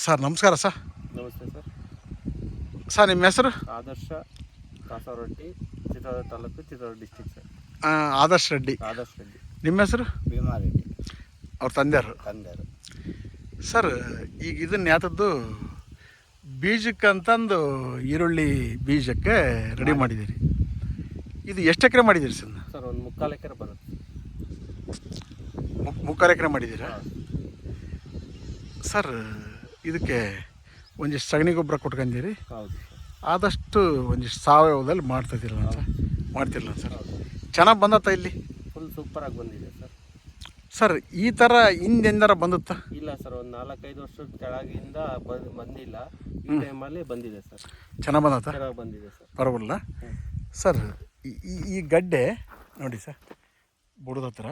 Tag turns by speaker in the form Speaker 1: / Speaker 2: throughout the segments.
Speaker 1: Sir ನಮಸ್ಕಾರ sir.
Speaker 2: ನಮಸ್ತೆ sir.
Speaker 1: Sir ನಿಮ್ಮ ಹೆಸರು?
Speaker 2: ಆದರ್ಶ ಕಾಸರವಟ್ಟಿ, ಚಿತ್ರದುರ್ಗ ತಾಲೂಕು, ಚಿತ್ರದುರ್ಗ ಡಿಸ್ಟಿಕ್ ಸರ್.
Speaker 1: ಆದರ್ಶ್ ರೆಡ್ಡಿ.
Speaker 2: ಆದರ್ಶ ರೆಡ್ಡಿ.
Speaker 1: ನಿಮ್ಮ ಹೆಸರು?
Speaker 3: ಭೀಮಾರೆಡ್ಡಿ.
Speaker 1: ಅವ್ರ ತಂದೆಯವರು. ಸರ್ ಈಗ ಇದನ್ನು ಯಾತದ್ದು ಬೀಜಕ್ಕಂತಂದು ಈರುಳ್ಳಿ ಬೀಜಕ್ಕೆ ರೆಡಿ ಮಾಡಿದ್ದೀರಿ. ಇದು ಎಷ್ಟು ಎಕರೆ ಮಾಡಿದ್ದೀರಿ ಸರ್?
Speaker 2: ಸರ್ ಒಂದು 3/4 ಎಕರೆ ಬರುತ್ತೆ.
Speaker 1: 3/4 ಎಕರೆ ಮಾಡಿದ್ದೀರಾ ಸರ್? ಇದಕ್ಕೆ ಒಂದಿಷ್ಟು ಸಗಣಿ ಗೊಬ್ಬರ ಕೊಟ್ಕೊಂಡಿರಿ.
Speaker 2: ಹೌದು.
Speaker 1: ಆದಷ್ಟು ಒಂದಿಷ್ಟು ಸಾವಯವದಲ್ಲಿ ಮಾಡ್ತಿದ್ದಿರಲ್ಲ ಸರ್? ಮಾಡ್ತಿರಲ್ಲ ಸರ್? ಚೆನ್ನಾಗಿ ಬಂದತ್ತ ಇಲ್ಲಿ?
Speaker 2: ಫುಲ್ ಸೂಪರಾಗಿ ಬಂದಿದೆ ಸರ್.
Speaker 1: ಸರ್ ಈ ಥರ ಹಿಂದೆಂದಾರ ಬಂದುತ್ತಾ?
Speaker 2: ಇಲ್ಲ ಸರ್, ಒಂದು 4-5 ವರ್ಷದ ಕೆಳಗಿಂದ ಬಂದಿಲ್ಲ. ಈ ಟೈಮಲ್ಲಿ ಬಂದಿದೆ ಸರ್.
Speaker 1: ಚೆನ್ನಾಗಿ ಬಂದತ್ತ?
Speaker 2: ಚೆನ್ನಾಗಿ ಬಂದಿದೆ ಸರ್.
Speaker 1: ಬರೋಲ್ಲ ಸರ್. ಈ ಗಡ್ಡೆ ನೋಡಿ ಸರ್, ಬುಡದ ಹತ್ರ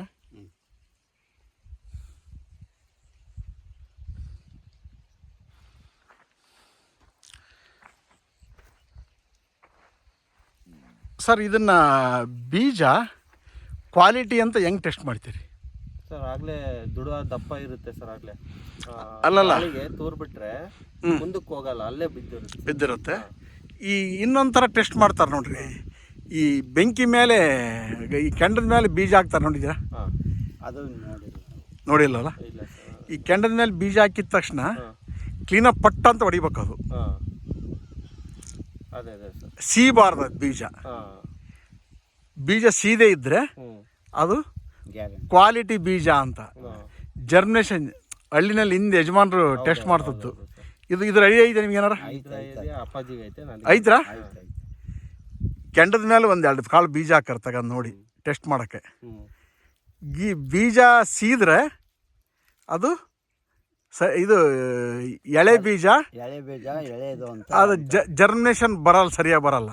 Speaker 1: ಸರ್ ಇದನ್ನು ಬೀಜ ಕ್ವಾಲಿಟಿ ಅಂತ ಹೆಂಗೆ ಟೆಸ್ಟ್ ಮಾಡ್ತೀರಿ
Speaker 2: ಸರ್? ಆಗಲೇ ದುಡುವ ದಪ್ಪ ಇರುತ್ತೆ ಸರ್. ಆಗಲೇ
Speaker 1: ಅಲ್ಲಲ್ಲ
Speaker 2: ತೂರ್ ಬಿಟ್ರೆ ಮುಂದಕ್ಕೆ ಹೋಗಲ್ಲ, ಅಲ್ಲೇ
Speaker 1: ಬಿದ್ದಿರುತ್ತೆ. ಈ ಇನ್ನೊಂದು ಥರ ಟೆಸ್ಟ್ ಮಾಡ್ತಾರೆ ನೋಡ್ರಿ, ಈ ಬೆಂಕಿ ಮೇಲೆ ಈ ಕೆಂಡದ ಮೇಲೆ ಬೀಜ ಹಾಕ್ತಾರೆ, ನೋಡಿದ್ದೀರಾ?
Speaker 2: ಅದು
Speaker 1: ನೋಡಿಲ್ಲಲ್ಲ? ಈ ಕೆಂಡದ ಮೇಲೆ ಬೀಜ ಹಾಕಿದ ತಕ್ಷಣ ಕ್ಲೀನಾಗಿ ಪಟ್ಟ ಅಂತ ಹೊಡಿಬೇಕು. ಅದು ಸೀಬಾರ್ದು ಬೀಜ ಸೀದೆ ಇದ್ದರೆ ಅದು ಕ್ವಾಲಿಟಿ ಬೀಜ ಅಂತ. ಜರ್ಮಿನೇಷನ್ ಹಳ್ಳಿನಲ್ಲಿ ಹಿಂದೆ ಯಜಮಾನರು ಟೆಸ್ಟ್ ಮಾಡ್ತಿದ್ದು. ಇದ್ರ ಐಡಿಯಾ ಇದೆ ನಿಮ್ಗೆ ಏನಾರ? ಐತ್ರಾ? ಕೆಂಡದ ಮೇಲೆ 1-2 ಕಾಳು ಬೀಜ ಹಾಕಾರ ತಗೊಂಡು ನೋಡಿ ಟೆಸ್ಟ್ ಮಾಡೋಕ್ಕೆ. ಬೀಜ ಸೀದ್ರೆ ಅದು ಇದು ಎಳೆ ಬೀಜ ಅದು ಜರ್ಮಿನೇಷನ್ ಬರಲ್ಲ, ಸರಿಯಾಗಿ ಬರಲ್ಲ.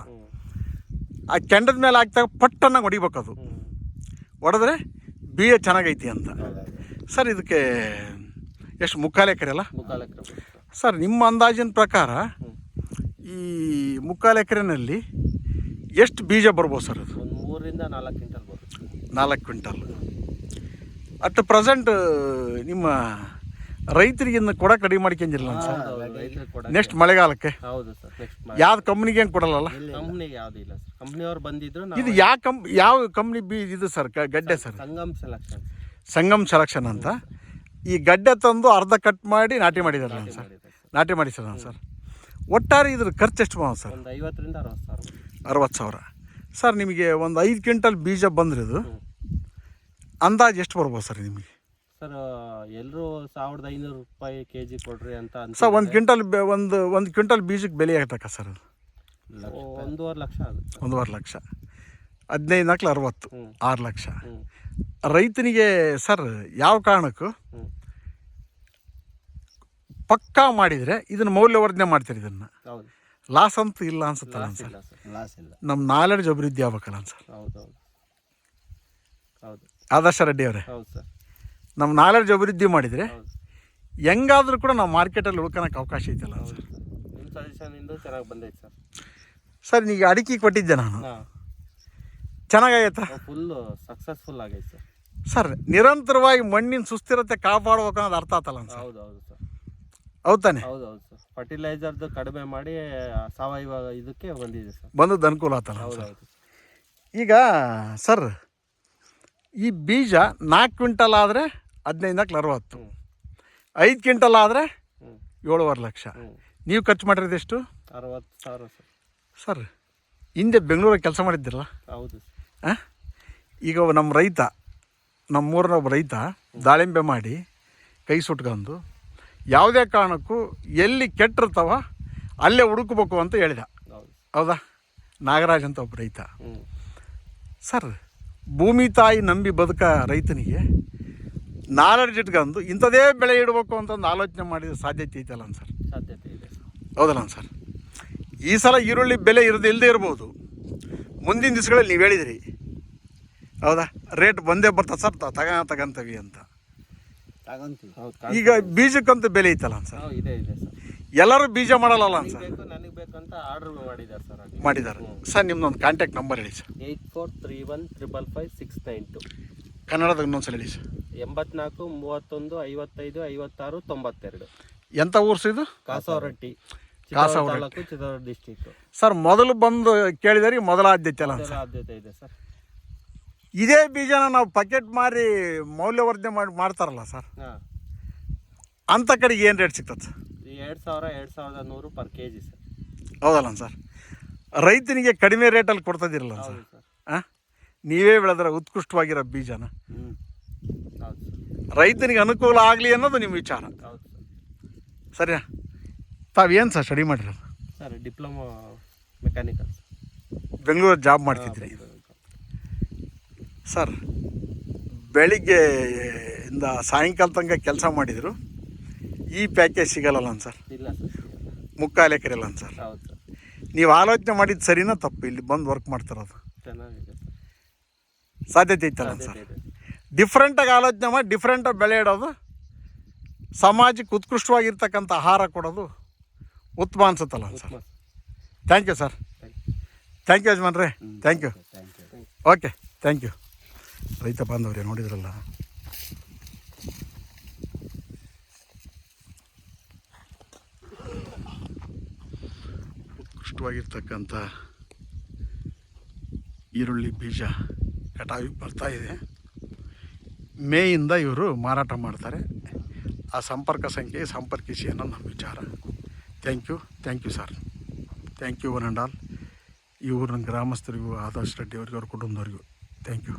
Speaker 1: ಆ ಕೆಂಡದ ಮೇಲೆ ಹಾಕ್ದಾಗ ಪಟ್ಟನ್ನಾಗಿ ಹೊಡಿಬೇಕು. ಅದು ಹೊಡೆದ್ರೆ ಬೀಜ ಚೆನ್ನಾಗೈತಿ ಅಂತ. ಸರ್ ಇದಕ್ಕೆ ಎಷ್ಟು 3/4 ಎಕರೆ ಅಲ್ಲ ಸರ್? ನಿಮ್ಮ ಅಂದಾಜಿನ ಪ್ರಕಾರ ಈ 3/4 ಎಕರೆನಲ್ಲಿ ಎಷ್ಟು ಬೀಜ ಬರ್ಬೋದು ಸರ್? ಅದು
Speaker 2: 3ರಿಂದ 4 ಕ್ವಿಂಟಲ್ ಬರುತ್ತೆ.
Speaker 1: 4 ಕ್ವಿಂಟಲ್. ಅಟ್ ಪ್ರೆಸೆಂಟ್ ನಿಮ್ಮ ರೈತರಿಗೆ ಇನ್ನು ಕೊಡಕ್ಕೆ ರೆಡಿ ಮಾಡ್ಕೊಂಡಿರಲ್ಲ ಸರ್? ನೆಕ್ಸ್ಟ್ ಮಳೆಗಾಲಕ್ಕೆ ಯಾವ್ದು ಕಂಪ್ನಿಗೆ ಏನು ಕೊಡಲ್ಲ?
Speaker 2: ಕಂಪ್ನಿಗೆ ಯಾವ್ದು ಇಲ್ಲ ಸರ್. ಕಂಪ್ನಿಯವ್ರು ಬಂದಿದ್ರು.
Speaker 1: ಇದು ಯಾವ ಕಂಪ್ನಿ ಬೀಜ ಇದು ಸರ್? ಗಡ್ಡೆ ಸರ್? ಸಂಗಮ್ ಸೆಲೆಕ್ಷನ್ ಅಂತ. ಈ ಗಡ್ಡೆ ತಂದು ಅರ್ಧ ಕಟ್ ಮಾಡಿ ನಾಟಿ ಮಾಡಿದಾರಲ್ಲ ಸರ್? ನಾಟಿ ಮಾಡಿಸಲ್ಲ ಸರ್? ಒಟ್ಟಾರೆ ಇದ್ರ ಖರ್ಚು ಎಷ್ಟು ಬರೋದು ಸರ್?
Speaker 2: 50ರಿಂದ
Speaker 1: 60 ಸಾವಿರ. ಸರ್ ನಿಮಗೆ ಒಂದು 5 ಕ್ವಿಂಟಲ್ ಬೀಜ ಬಂದ್ರೆ ಇದು ಅಂದಾಜು ಎಷ್ಟು ಬರ್ಬೋದು ಸರ್ ನಿಮಗೆ?
Speaker 2: ಸರ್ ಎಲ್ಲರೂ 1500 ರೂಪಾಯಿ kg ಕೊಡ್ರಿ ಅಂತ
Speaker 1: ಸರ್. ಒಂದು ಕ್ವಿಂಟಲ್ ಬೀಜಕ್ಕೆ ಬೆಲೆ ಆಗ್ತಕ್ಕ ಸರ್? ಅದು
Speaker 2: 1.5 ಲಕ್ಷ ಆಗುತ್ತೆ.
Speaker 1: 1.5 ಲಕ್ಷ. 15 × 60 6 ಲಕ್ಷ. ರೈತನಿಗೆ ಸರ್ ಯಾವ ಕಾರಣಕ್ಕೂ ಪಕ್ಕಾ ಮಾಡಿದರೆ ಇದನ್ನು ಮೌಲ್ಯವರ್ಧನೆ ಮಾಡ್ತೀರಿ. ಇದನ್ನು ಲಾಸ್ ಅಂತೂ ಇಲ್ಲ ಅನ್ಸುತ್ತಲ್ಲ ಸರ್? ನಮ್ಮ ನಾಲೆಡ್ಜ್ ಅಭಿವೃದ್ಧಿ ಆಗ್ಬೇಕಲ್ಲ ಸರ್? ಆದರ್ಶ ರೆಡ್ಡಿ ಅವರೇ, ನಮ್ಮ ನಾಲೆಡ್ಜ್ ಅಭಿವೃದ್ಧಿ ಮಾಡಿದರೆ ಹೆಂಗಾದ್ರೂ ಕೂಡ ನಾವು ಮಾರ್ಕೆಟಲ್ಲಿ ಉಳ್ಕೊಳಕ್ಕೆ ಅವಕಾಶ ಐತಲ್ಲ ಸರ್?
Speaker 2: ನಿಮ್ಮ ಸಜೆಷನಿಂದ ಚೆನ್ನಾಗಿ ಬಂದೈತೆ ಸರ್.
Speaker 1: ಸರ್ ಈಗ ಅಡಿಕೆ ಕೊಟ್ಟಿದ್ದೆ ನಾನು, ಚೆನ್ನಾಗೈತಾ?
Speaker 2: ಫುಲ್ಲು ಸಕ್ಸಸ್ಫುಲ್ ಆಗೈತೆ ಸರ್.
Speaker 1: ಸರ್ ನಿರಂತರವಾಗಿ ಮಣ್ಣಿನ ಸುಸ್ಥಿರತೆ ಕಾಪಾಡ್ಬೇಕು ಅನ್ನೋದು ಅರ್ಥ ಆತಲ್ಲ ಸರ್?
Speaker 2: ಹೌದು ಸರ್.
Speaker 1: ಹೌದು ತಾನೆ?
Speaker 2: ಹೌದು ಸರ್. ಫರ್ಟಿಲೈಸರ್ದು ಕಡಿಮೆ ಮಾಡಿ ಸಾವಯವ ಇದಕ್ಕೆ ಬಂದಿದೆ ಸರ್.
Speaker 1: ಬಂದದ್ದು ಅನುಕೂಲ ಆತಲ್ಲ ಸರ್? ಈಗ ಸರ್ ಈ ಬೀಜ 4 ಕ್ವಿಂಟಲ್ ಆದರೆ 15 × 60, 5 ಕ್ವಿಂಟಲ್ ಆದರೆ 7.5 ಲಕ್ಷ. ನೀವು ಖರ್ಚು ಮಾಡಿರೋದು ಎಷ್ಟು?
Speaker 2: 60,000 ಸರ್.
Speaker 1: ಸರ್ ಹಿಂದೆ ಬೆಂಗಳೂರಿಗೆ ಕೆಲಸ ಮಾಡಿದ್ದಿರಲ್ಲ?
Speaker 2: ಹೌದು.
Speaker 1: ಈಗ ನಮ್ಮ ರೈತ, ನಮ್ಮೂರಿನ ಒಬ್ಬ ರೈತ ದಾಳಿಂಬೆ ಮಾಡಿ ಕೈ ಸುಟ್ಕೊಂಡು ಯಾವುದೇ ಕಾರಣಕ್ಕೂ ಎಲ್ಲಿ ಕೆಟ್ಟಿರ್ತಾವ ಅಲ್ಲೇ ಹುಡುಕಬೇಕು ಅಂತ ಹೇಳಿದ. ಹೌದಾ? ನಾಗರಾಜ್ ಅಂತ ಒಬ್ಬ ರೈತ. ಸರ್ ಭೂಮಿ ತಾಯಿ ನಂಬಿ ಬದುಕ ರೈತನಿಗೆ ನಾಲೆಡ್ಜ್ ಇಟ್ಕೊಂಡು ಇಂಥದೇ ಬೆಳೆ ಇಡಬೇಕು ಅಂತಂದು ಆಲೋಚನೆ ಮಾಡಿದ ಸಾಧ್ಯತೆ ಐತಲ್ಲ ಸರ್?
Speaker 2: ಸಾಧ್ಯತೆ ಇದೆ.
Speaker 1: ಹೌದಲ್ಲ ಸರ್? ಈ ಸಲ ಈರುಳ್ಳಿ ಬೆಲೆ ಇಲ್ಲದೆ ಇರ್ಬೋದು, ಮುಂದಿನ ದಿವಸಗಳಲ್ಲಿ ನೀವು ಹೇಳಿದಿರಿ. ಹೌದಾ? ರೇಟ್ ಬಂದೇ ಬರ್ತದೆ ಸರ್, ತಗೊಂತೀವಿ ಅಂತ. ಈಗ ಬೀಜಕ್ಕಂತೂ ಬೆಲೆ ಐತಲ್ಲ ಸರ್? ಎಲ್ಲರೂ ಬೀಜ ಮಾಡಲ್ಲ ಸರ್?
Speaker 2: ನನಗೆ ಬೇಕಂತ ಆರ್ಡರ್
Speaker 1: ಮಾಡಿದ್ದಾರೆ ಸರ್. ನಿಮ್ದೊಂದು ಕಾಂಟ್ಯಾಕ್ಟ್ ನಂಬರ್ ಹೇಳಿ ಸರ್.
Speaker 2: 8431555692.
Speaker 1: ಕನ್ನಡದಾಗ ಇನ್ನೊಂದ್ಸಲ ಹೇಳಿ ಸರ್.
Speaker 2: 84 31 55 56 92.
Speaker 1: ಎಂಥ ಊರು ಸರ್ ಇದು?
Speaker 2: ಕಾಸವರಟ್ಟಿ,
Speaker 1: ಕಾಸವರಟ್ಟಿ
Speaker 2: ತಾಲೂಕು, ಚಿತ್ರದುರ್ಗ ಡಿಸ್ಟಿಕ್.
Speaker 1: ಸರ್. ಮೊದಲು ಬಂದು ಕೇಳಿದವರಿಗೆ ಮೊದಲ ಆದ್ಯತೆ ಅಲ್ಲ ಸರ್?
Speaker 2: ಆದ್ಯತೆ ಇದೆ ಸರ್.
Speaker 1: ಇದೇ ಬೀಜನ ನಾವು ಪ್ಯಾಕೆಟ್ ಮಾರಿ ಮೌಲ್ಯವರ್ಧನೆ ಮಾಡ್ತಾರಲ್ಲ ಸರ್,
Speaker 2: ಹಾಂ,
Speaker 1: ಅಂಥ ಕಡೆಗೆ ಏನು ರೇಟ್ ಸಿಗ್ತದೆ ಸರ್?
Speaker 2: 2000 2100 per kg sir.
Speaker 1: ಹೌದಲ್ಲ ಸರ್? ರೈತನಿಗೆ ಕಡಿಮೆ ರೇಟಲ್ಲಿ ಕೊಡ್ತದಿರಲ್ಲ ಸರ್?
Speaker 2: ಹೌದು ಸರ್.
Speaker 1: ಹಾಂ, ನೀವೇ ಬೆಳೆದ್ರೆ ಉತ್ಕೃಷ್ಟವಾಗಿರೋ ಬೀಜನ
Speaker 2: ಹ್ಞೂ, ಹೌದು ಸರ್.
Speaker 1: ರೈತನಿಗೆ ಅನುಕೂಲ ಆಗಲಿ ಅನ್ನೋದು ನಿಮ್ಮ ವಿಚಾರ,
Speaker 2: ಹೌದು ಸರ್.
Speaker 1: ಸರಿಯಾ? ತಾವೇನು ಸರ್ ಸ್ಟಡಿ ಮಾಡಿರೋದು?
Speaker 2: ಸರ್ ಡಿಪ್ಲೊಮಾ ಮೆಕ್ಯಾನಿಕಲ್
Speaker 1: ಬೆಂಗಳೂರಲ್ಲಿ ಜಾಬ್ ಮಾಡ್ತಿದ್ರಿ ಸರ್? ಬೆಳಿಗ್ಗೆ ಇಂದ ಸಾಯಂಕಾಲ ತನಕ ಕೆಲಸ ಮಾಡಿದರು, ಈ ಪ್ಯಾಕೇಜ್ ಸಿಗಲ್ಲ ಸರ್?
Speaker 2: ಇಲ್ಲ ಸರ್,
Speaker 1: ಮುಕ್ಕಾಲು ಎಕರೆ ಅಲ್ಲ ಸರ್?
Speaker 2: ಹೌದು ಸರ್.
Speaker 1: ನೀವು ಆಲೋಚನೆ ಮಾಡಿದ್ದು ಸರಿನಾ ತಪ್ಪು? ಇಲ್ಲಿ ಬಂದು ವರ್ಕ್ ಮಾಡ್ತಿರೋದು
Speaker 2: ಚೆನ್ನಾಗಿದೆ ಸರ್.
Speaker 1: ಸಾಧ್ಯತೆ ಇತ್ತಲ್ಲ ಸರ್?
Speaker 2: ಸಾಧ್ಯತೆ ಇದೆ.
Speaker 1: ಡಿಫ್ರೆಂಟಾಗಿ ಆಲೋಚನೆ ಮಾಡಿ ಡಿಫ್ರೆಂಟಾಗಿ ಬೆಳೆ ಇಡೋದು, ಸಮಾಜಕ್ಕೆ ಉತ್ಕೃಷ್ಟವಾಗಿರ್ತಕ್ಕಂಥ ಆಹಾರ ಕೊಡೋದು ಉತ್ತಮ ಅನ್ಸುತ್ತಲ್ಲ ಸರ್?
Speaker 2: ಉತ್ತಮ.
Speaker 1: Thank you sir. Thank you ಯಜಮಾನ್ರೆ. Thank you.
Speaker 2: Thank you.
Speaker 1: Okay, thank you. ರೈತ ಬಾಂಧವರೇ, ನೋಡಿದ್ರಲ್ಲ, ಉತ್ಕೃಷ್ಟವಾಗಿರ್ತಕ್ಕಂಥ ಈರುಳ್ಳಿ ಬೀಜ ಕಟಾವಿಗೆ ಬರ್ತಾಯಿದೆ. ಮೇಯಿಂದ ಇವರು ಮಾರಾಟ ಮಾಡ್ತಾರೆ. ಆ ಸಂಪರ್ಕ ಸಂಖ್ಯೆಗೆ ಸಂಪರ್ಕಿಸಿ ಅನ್ನೋದು ನಮ್ಮ ವಿಚಾರ. Thank you sir. Thank you one and all. ಈ ಊರಿನ ಗ್ರಾಮಸ್ಥರಿಗೂ, ಆದರ್ಶ್ ರೆಡ್ಡಿ ಅವರಿಗೂ, ಅವ್ರ ಕುಟುಂಬದವ್ರಿಗೂ ಥ್ಯಾಂಕ್ ಯು.